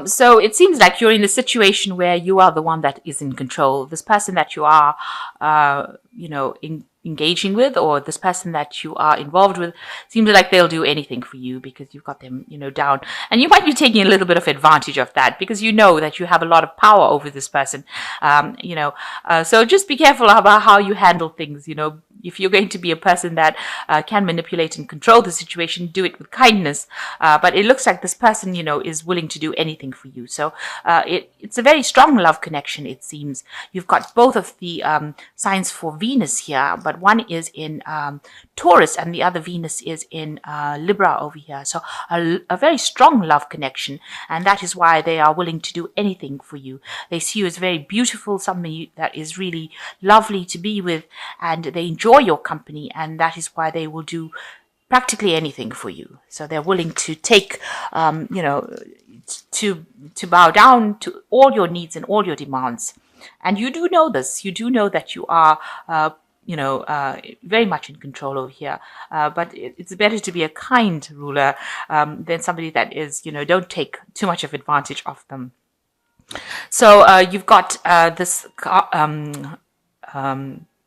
So it seems like you're in a situation where you are the one that is in control. This person that you are, engaging with, or this person that you are involved with, seems like they'll do anything for you because you've got them, down. And you might be taking a little bit of advantage of that because you know that you have a lot of power over this person. So just be careful about how you handle things. If you're going to be a person that can manipulate and control the situation, do it with kindness. But it looks like this person, is willing to do anything for you. So it's a very strong love connection, it seems. You've got both of the signs for Venus here, but one is in Taurus and the other Venus is in Libra over here. So a very strong love connection. And that is why they are willing to do anything for you. They see you as very beautiful, somebody that is really lovely to be with, and they enjoy your company, and that is why they will do practically anything for you. So they're willing to take, to bow down to all your needs and all your demands. And you do know this. You do know that you are, very much in control over here. But it's better to be a kind ruler than somebody that is, don't take too much of advantage of them. So you've got this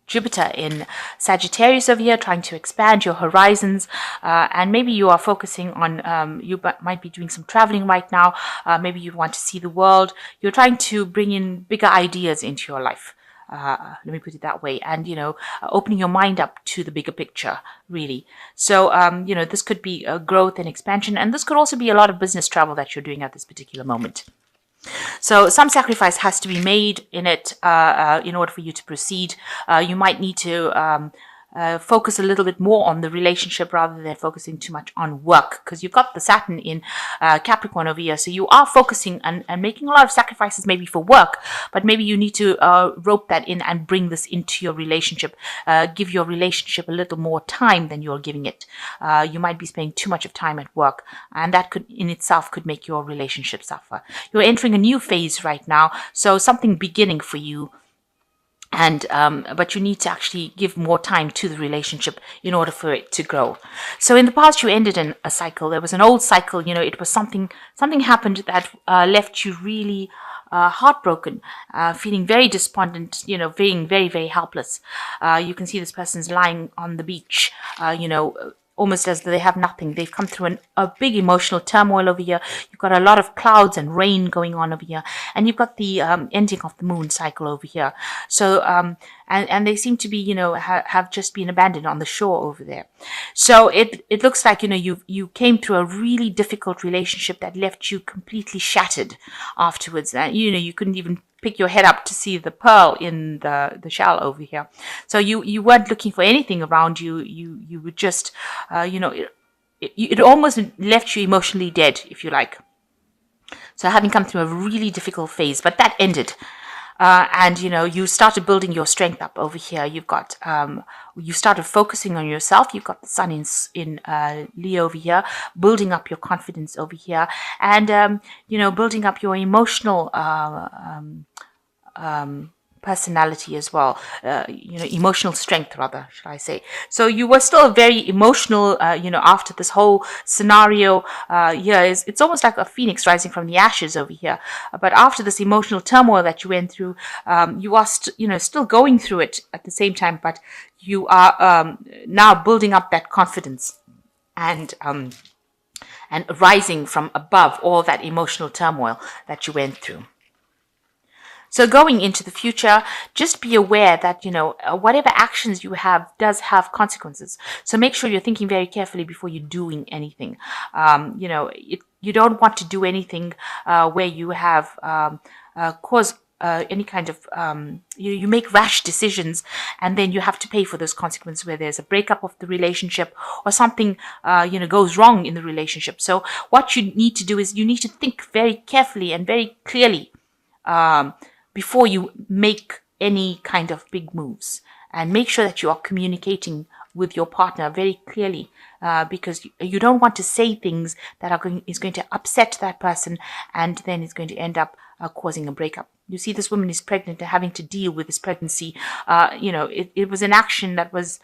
Jupiter in Sagittarius over here, trying to expand your horizons, and maybe you are focusing on, you might be doing some traveling right now, maybe you want to see the world, you're trying to bring in bigger ideas into your life. Let me put it that way, and opening your mind up to the bigger picture, really. So this could be a growth and expansion, and this could also be a lot of business travel that you're doing at this particular moment. So some sacrifice has to be made in it in order for you to proceed. You might need to focus a little bit more on the relationship rather than focusing too much on work, because you've got the Saturn in Capricorn over here. So you are focusing and making a lot of sacrifices maybe for work, but maybe you need to rope that in and bring this into your relationship. Give your relationship a little more time than you're giving it. You might be spending too much of time at work, and that could in itself could make your relationship suffer. You're entering a new phase right now, so something beginning for you. And but you need to actually give more time to the relationship in order for it to grow. So in the past, you ended in a cycle. There was an old cycle. It was something happened that left you really heartbroken, feeling very despondent, being very, very helpless. You can see this person's lying on the beach, almost as though they have nothing. They've come through a big emotional turmoil over here. You've got a lot of clouds and rain going on over here. And you've got the ending of the moon cycle over here. So, and they seem to be, have just been abandoned on the shore over there. So it looks like, you came through a really difficult relationship that left you completely shattered afterwards. You couldn't even pick your head up to see the pearl in the shell over here. So you weren't looking for anything around you. You would just, it almost left you emotionally dead, if you like. So having come through a really difficult phase, but that ended. And you started building your strength up over here. You've got you started focusing on yourself. You've got the sun in Leo over here, building up your confidence over here, and building up your emotional personality as well, emotional strength rather, should I say. So you were still very emotional, after this whole scenario here. It's almost like a phoenix rising from the ashes over here. But after this emotional turmoil that you went through, you are still going through it at the same time, but you are now building up that confidence and rising from above all that emotional turmoil that you went through. So going into the future, just be aware that, whatever actions you have does have consequences. So make sure you're thinking very carefully before you're doing anything. You don't want to do anything where you have caused any kind of, you make rash decisions and then you have to pay for those consequences where there's a breakup of the relationship or something, goes wrong in the relationship. So what you need to do is you need to think very carefully and very clearly before you make any kind of big moves, and make sure that you are communicating with your partner very clearly, because you don't want to say things that is going to upset that person, and then it's going to end up causing a breakup. You see, this woman is pregnant and having to deal with this pregnancy. It was an action that was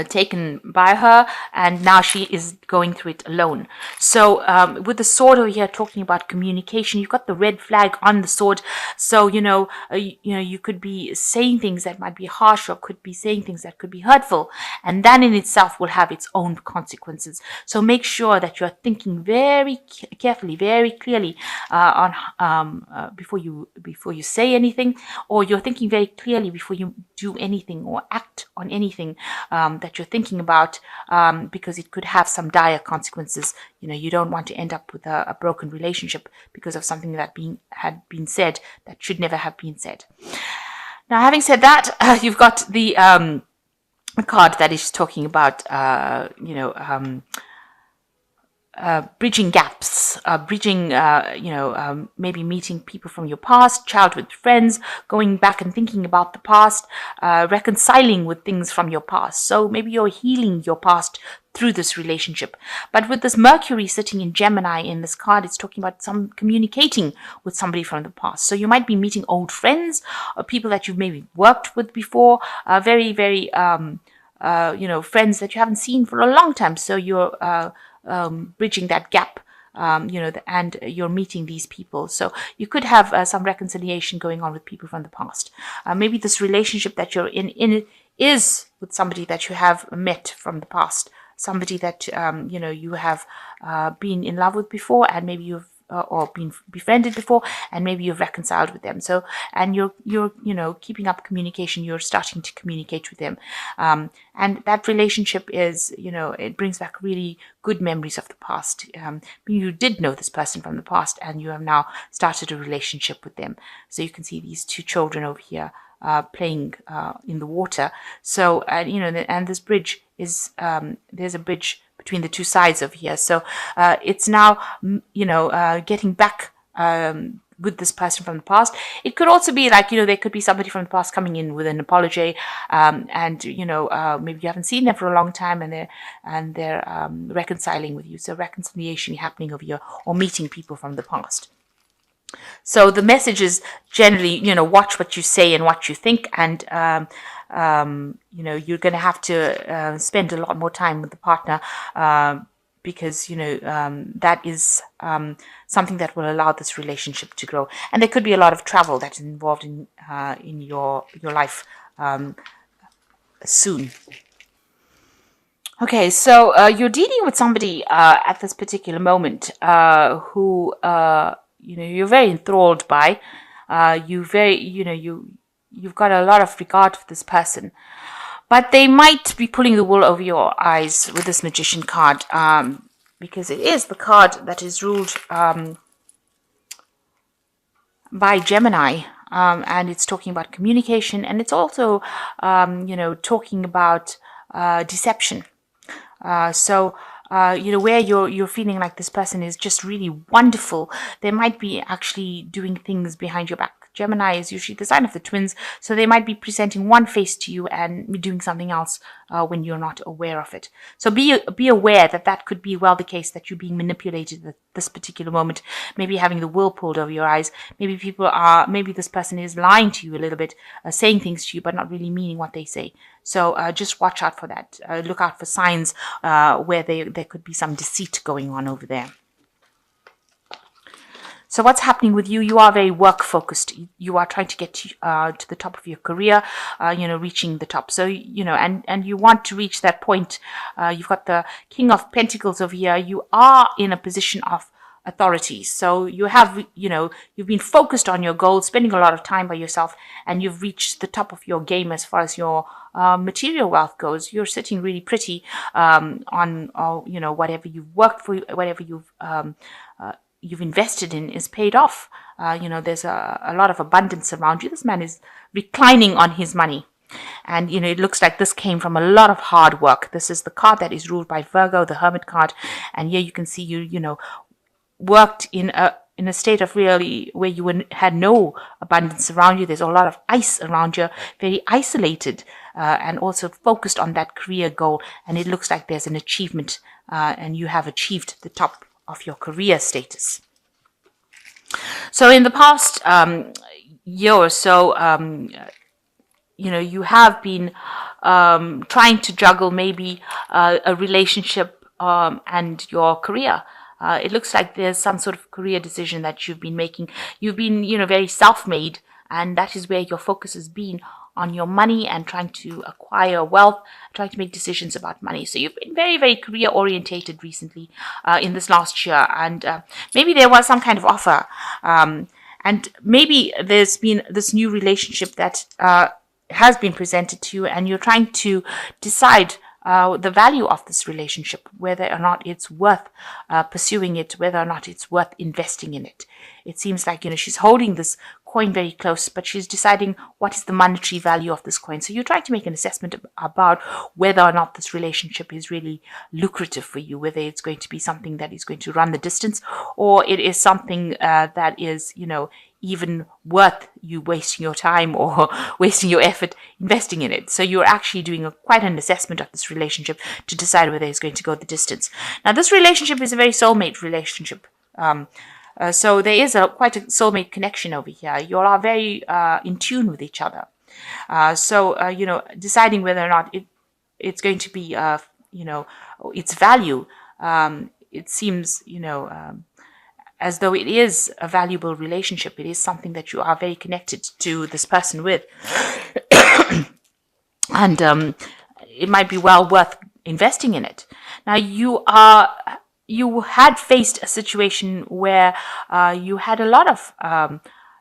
taken by her, and now she is going through it alone. So with the sword over here talking about communication, you've got the red flag on the sword. So you could be saying things that might be harsh, or could be saying things that could be hurtful, and that in itself will have its own consequences. So make sure that you're thinking very carefully, very clearly before you say anything, or you're thinking very clearly before you do anything or act on anything that you're thinking about, because it could have some dire consequences. You don't want to end up with a broken relationship because of something that had been said that should never have been said. Now, having said that, you've got the card that is talking about, bridging gaps, maybe meeting people from your past, childhood friends, going back and thinking about the past, reconciling with things from your past. So maybe you're healing your past through this relationship. But with this Mercury sitting in Gemini in this card, it's talking about some communicating with somebody from the past. So you might be meeting old friends or people that you've maybe worked with before, very, very, friends that you haven't seen for a long time. So you're bridging that gap, and you're meeting these people. So you could have some reconciliation going on with people from the past. Maybe this relationship that you're in is with somebody that you have met from the past, somebody that you have been in love with before, and maybe you've or been befriended before, and maybe you've reconciled with them. So, and you're keeping up communication. You're starting to communicate with them, and that relationship is, it brings back really good memories of the past. You did know this person from the past, and you have now started a relationship with them. So you can see these two children over here playing in the water. So, and this bridge is there's a bridge between the two sides of here. So it's now, getting back with this person from the past. It could also be like, there could be somebody from the past coming in with an apology, and maybe you haven't seen them for a long time, and they're reconciling with you. So reconciliation happening over here, or meeting people from the past. So the message is generally, watch what you say and what you think, and you're going to have to spend a lot more time with the partner, because that is something that will allow this relationship to grow. And there could be a lot of travel that is involved in your life soon. Okay, so you're dealing with somebody at this particular moment who you're very enthralled by. You've got a lot of regard for this person, but they might be pulling the wool over your eyes with this Magician card, because it is the card that is ruled by Gemini, and it's talking about communication, and it's also talking about deception. Where you're feeling like this person is just really wonderful, they might be actually doing things behind your back. Gemini is usually the sign of the twins, so they might be presenting one face to you and doing something else when you're not aware of it. So be aware that could be well the case, that you're being manipulated at this particular moment, maybe having the wool pulled over your eyes. Maybe this person is lying to you a little bit, saying things to you, but not really meaning what they say. So just watch out for that. Look out for signs where there could be some deceit going on over there. So what's happening with you? You are very work focused. You are trying to get to the top of your career, reaching the top. So, and you want to reach that point. You've got the King of Pentacles over here. You are in a position of authority. So you have, you've been focused on your goals, spending a lot of time by yourself, and you've reached the top of your game as far as your material wealth goes. You're sitting really pretty on, whatever you've worked for, whatever you've invested in is paid off. There's a lot of abundance around you. This man is reclining on his money. And, it looks like this came from a lot of hard work. This is the card that is ruled by Virgo, the Hermit card. And here you can see you worked in a state of really where you had no abundance around you. There's a lot of ice around you, very isolated, and also focused on that career goal. And it looks like there's an achievement, and you have achieved the top of your career status. So in the past year or so, you have been trying to juggle maybe a relationship and your career. It looks like there's some sort of career decision that you've been making. You've been, very self-made, and that is where your focus has been on your money and trying to acquire wealth, trying to make decisions about money. So you've been very, very career orientated recently in this last year, and maybe there was some kind of offer, and maybe there's been this new relationship that has been presented to you, and you're trying to decide the value of this relationship, whether or not it's worth pursuing it, whether or not it's worth investing in it. It seems like, she's holding this coin very close, but she's deciding what is the monetary value of this coin. So you're trying to make an assessment about whether or not this relationship is really lucrative for you, whether it's going to be something that is going to run the distance, or it is something that is, even worth you wasting your time or wasting your effort investing in it. So you're actually doing quite an assessment of this relationship to decide whether it's going to go the distance. Now, this relationship is a very soulmate relationship. So there is quite a soulmate connection over here. You all are very in tune with each other. So deciding whether or not it's going to be, its value, it seems, as though it is a valuable relationship. It is something that you are very connected to this person with. And it might be well worth investing in it. Now, you had faced a situation where you had a lot of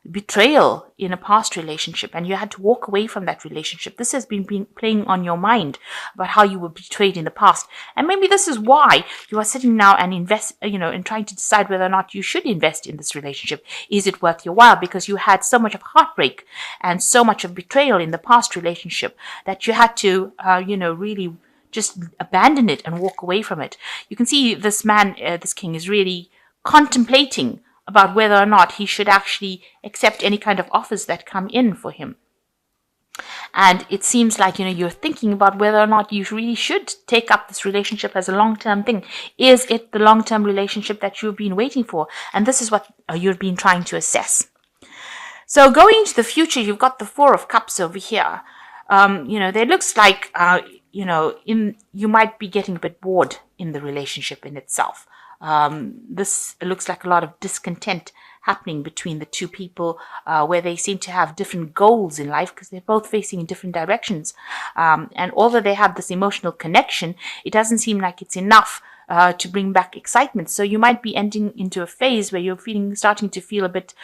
betrayal in a past relationship, and you had to walk away from that relationship. This has been playing on your mind about how you were betrayed in the past, and maybe this is why you are sitting now and and trying to decide whether or not you should invest in this relationship. Is it worth your while? Because you had so much of heartbreak and so much of betrayal in the past relationship that you had to really just abandon it and walk away from it. You can see this man, this king, is really contemplating about whether or not he should actually accept any kind of offers that come in for him. And it seems like, you're thinking about whether or not you really should take up this relationship as a long-term thing. Is it the long-term relationship that you've been waiting for? And this is what you've been trying to assess. So going into the future, you've got the Four of Cups over here. There looks like, you might be getting a bit bored in the relationship in itself. This looks like a lot of discontent happening between the two people, where they seem to have different goals in life because they're both facing in different directions. And although they have this emotional connection, it doesn't seem like it's enough to bring back excitement. So you might be ending into a phase where you're starting to feel a bit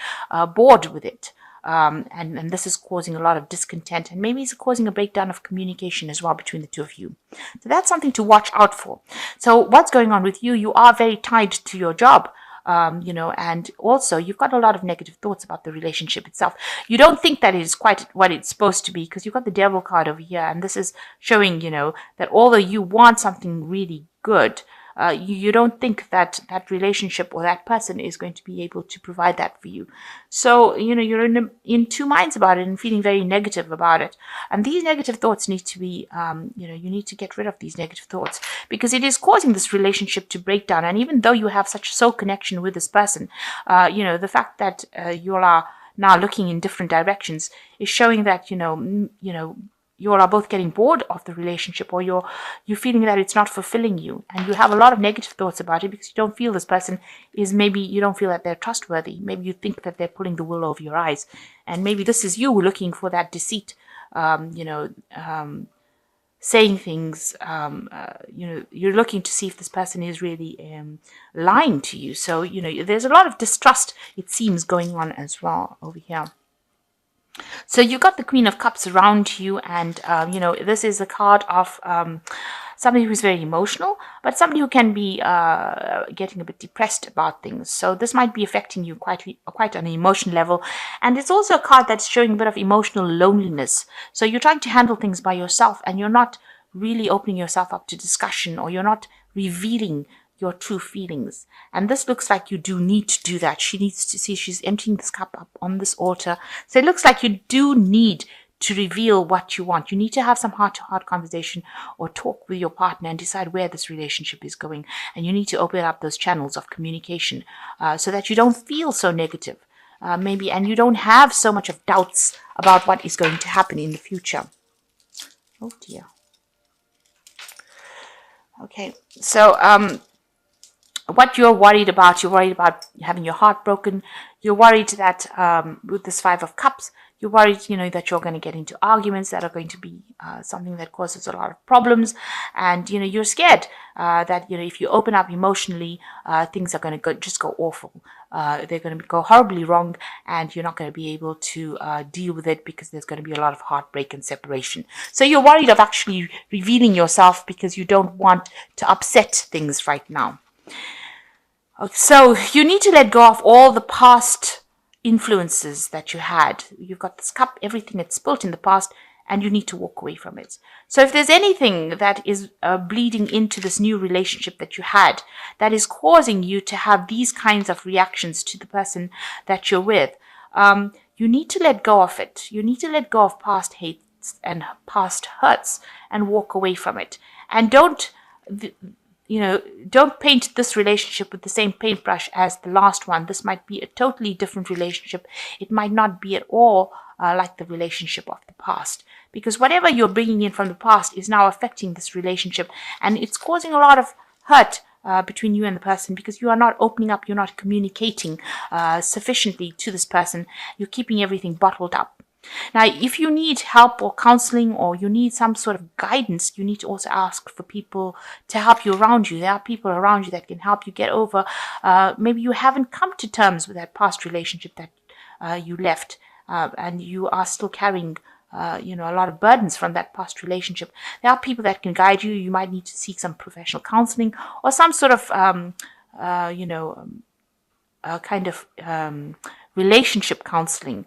bored with it. And this is causing a lot of discontent, and maybe it's causing a breakdown of communication as well between the two of you. So that's something to watch out for. So what's going on with you? You are very tied to your job, and also you've got a lot of negative thoughts about the relationship itself. You don't think that it is quite what it's supposed to be because you've got the devil card over here, and this is showing, that although you want something really good, you don't think that relationship or that person is going to be able to provide that for you. So, you're in two minds about it and feeling very negative about it. And these negative thoughts need to be, you need to get rid of these negative thoughts because it is causing this relationship to break down. And even though you have such a soul connection with this person, the fact that you are now looking in different directions is showing that, you all are both getting bored of the relationship, or you're feeling that it's not fulfilling you, and you have a lot of negative thoughts about it because you don't feel this person is, maybe you don't feel that they're trustworthy. Maybe you think that they're pulling the wool over your eyes, and maybe this is you looking for that deceit, saying things, you're looking to see if this person is really lying to you. So, there's a lot of distrust, it seems, going on as well over here. So you've got the Queen of Cups around you, and, this is a card of somebody who's very emotional, but somebody who can be getting a bit depressed about things. So this might be affecting you quite on an emotional level. And it's also a card that's showing a bit of emotional loneliness. So you're trying to handle things by yourself, and you're not really opening yourself up to discussion, or you're not revealing your true feelings. And this looks like you do need to do that. She needs to see, she's emptying this cup up on this altar. So it looks like you do need to reveal what you want. You need to have some heart-to-heart conversation or talk with your partner and decide where this relationship is going. And you need to open up those channels of communication so that you don't feel so negative, and you don't have so much of doubts about what is going to happen in the future. Oh dear. Okay, so what you're worried about having your heart broken. You're worried that with this Five of Cups, you're worried, that you're going to get into arguments that are going to be something that causes a lot of problems, and you're scared that if you open up emotionally, things are going to just go awful. They're going to go horribly wrong, and you're not going to be able to deal with it because there's going to be a lot of heartbreak and separation. So you're worried of actually revealing yourself because you don't want to upset things right now. So you need to let go of all the past influences that you had. You've got this cup, everything that's built in the past, and you need to walk away from it. So if there's anything that is bleeding into this new relationship that you had that is causing you to have these kinds of reactions to the person that you're with, you need to let go of it. You need to let go of past hates and past hurts and walk away from it. And don't paint this relationship with the same paintbrush as the last one. This might be a totally different relationship. It might not be at all like the relationship of the past, because whatever you're bringing in from the past is now affecting this relationship, and it's causing a lot of hurt between you and the person, because you are not opening up, you're not communicating sufficiently to this person. You're keeping everything bottled up. Now, if you need help or counseling, or you need some sort of guidance, you need to also ask for people to help you around you. There are people around you that can help you get over. Maybe you haven't come to terms with that past relationship that you left, and you are still carrying a lot of burdens from that past relationship. There are people that can guide you. You might need to seek some professional counseling or some sort of kind of relationship counseling.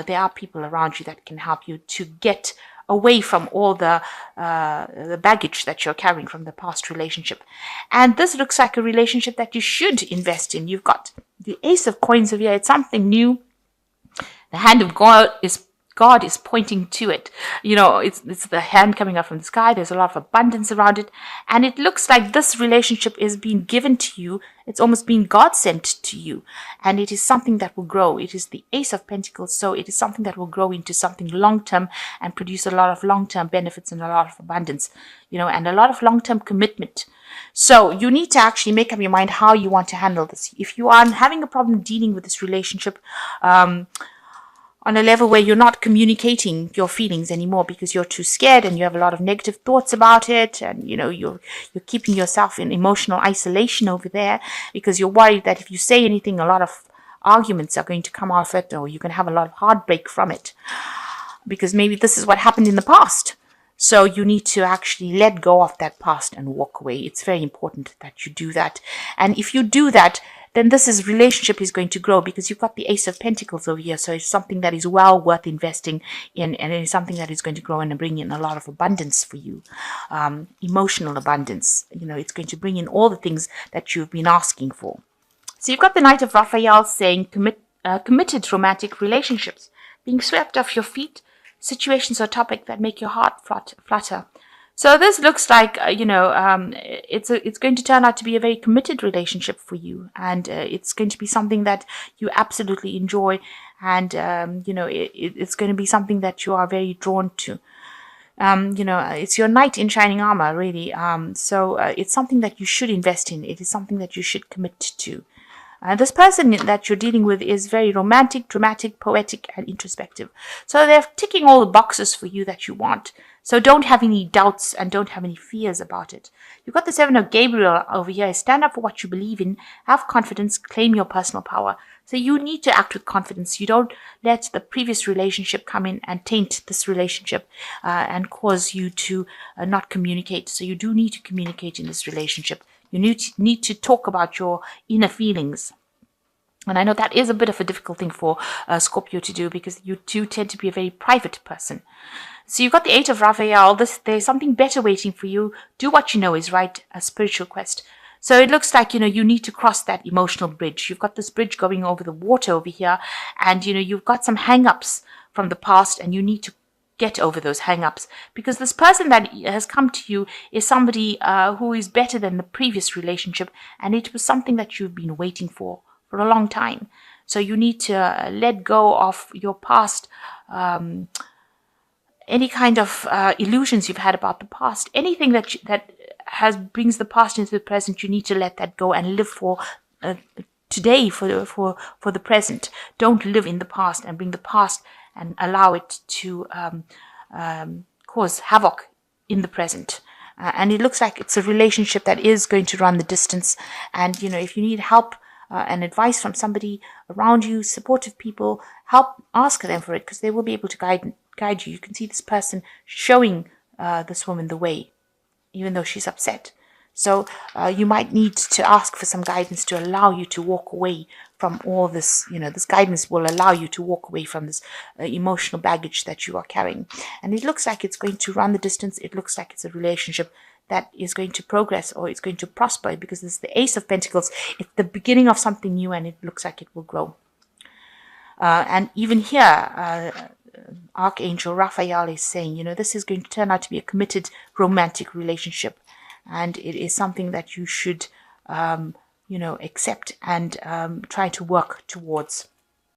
There are people around you that can help you to get away from all the baggage that you're carrying from the past relationship. And this looks like a relationship that you should invest in. You've got the Ace of Coins over here. It's something new. The hand of God is pointing to it. It's the hand coming out from the sky. There's a lot of abundance around it. And it looks like this relationship is being given to you. It's almost being God sent to you. And it is something that will grow. It is the Ace of Pentacles. So it is something that will grow into something long-term and produce a lot of long-term benefits and a lot of abundance, and a lot of long-term commitment. So you need to actually make up your mind how you want to handle this. If you are having a problem dealing with this relationship, on a level where you're not communicating your feelings anymore because you're too scared and you have a lot of negative thoughts about it, and you're keeping yourself in emotional isolation over there because you're worried that if you say anything, a lot of arguments are going to come out of it, or you can have a lot of heartbreak from it, because maybe this is what happened in the past. So you need to actually let go of that past and walk away. It's very important that you do that. And if you do that, then relationship is going to grow, because you've got the Ace of Pentacles over here. So it's something that is well worth investing in, and it is something that is going to grow and bring in a lot of abundance for you. Emotional abundance. It's going to bring in all the things that you've been asking for. So you've got the Knight of Raphael saying committed romantic relationships, being swept off your feet, situations or topic that make your heart flutter. So this looks like, it's going to turn out to be a very committed relationship for you. And it's going to be something that you absolutely enjoy. And, it's going to be something that you are very drawn to. It's your knight in shining armor, really. So it's something that you should invest in. It is something that you should commit to. This person that you're dealing with is very romantic, dramatic, poetic, and introspective. So they're ticking all the boxes for you that you want. So don't have any doubts and don't have any fears about it. You've got the Seven of Gabriel over here. Stand up for what you believe in. Have confidence. Claim your personal power. So you need to act with confidence. You don't let the previous relationship come in and taint this relationship and cause you to not communicate. So you do need to communicate in this relationship. You need to talk about your inner feelings. And I know that is a bit of a difficult thing for Scorpio to do, because you do tend to be a very private person. So you've got the Eight of Raphael. There's something better waiting for you. Do what you know is right, a spiritual quest. So it looks like, you need to cross that emotional bridge. You've got this bridge going over the water over here, and, you've got some hang-ups from the past, and you need to get over those hang-ups, because this person that has come to you is somebody who is better than the previous relationship, and it was something that you've been waiting for a long time. So you need to let go of your past any kind of illusions you've had about the past, anything that brings the past into the present, you need to let that go and live for today, for the present. Don't live in the past and bring the past and allow it to cause havoc in the present. And it looks like it's a relationship that is going to run the distance. And if you need help and advice from somebody around you, supportive people, ask them for it, because they will be able to guide you. You can see this person showing this woman the way, even though she's upset. So you might need to ask for some guidance to allow you to walk away from all this. This guidance will allow you to walk away from this emotional baggage that you are carrying. And it looks like it's going to run the distance. It looks like it's a relationship that is going to progress, or it's going to prosper, because this is the Ace of Pentacles. It's the beginning of something new, and it looks like it will grow. And even here, Archangel Raphael is saying, this is going to turn out to be a committed romantic relationship. And it is something that you should, accept and try to work towards.